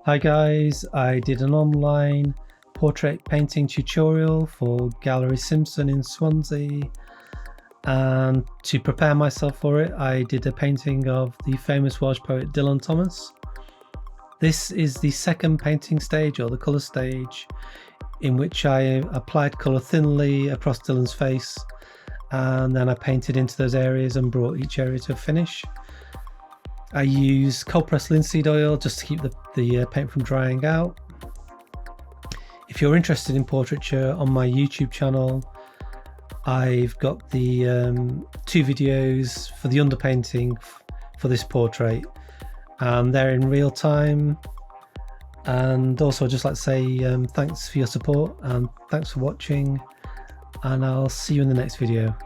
Hi guys, I did an online portrait painting tutorial for Galerie Simpson in Swansea, and to prepare myself for it I did a painting of the famous Welsh poet Dylan Thomas. This is the second painting stage, or the colour stage, in which I applied colour thinly across Dylan's face and then I painted into those areas and brought each area to a finish. I use cold pressed linseed oil just to keep the paint from drying out. If you're interested in portraiture, on my YouTube channel I've got the 2 videos for the underpainting for this portrait, and they're in real time. And also I'd just like to say thanks for your support and thanks for watching, and I'll see you in the next video.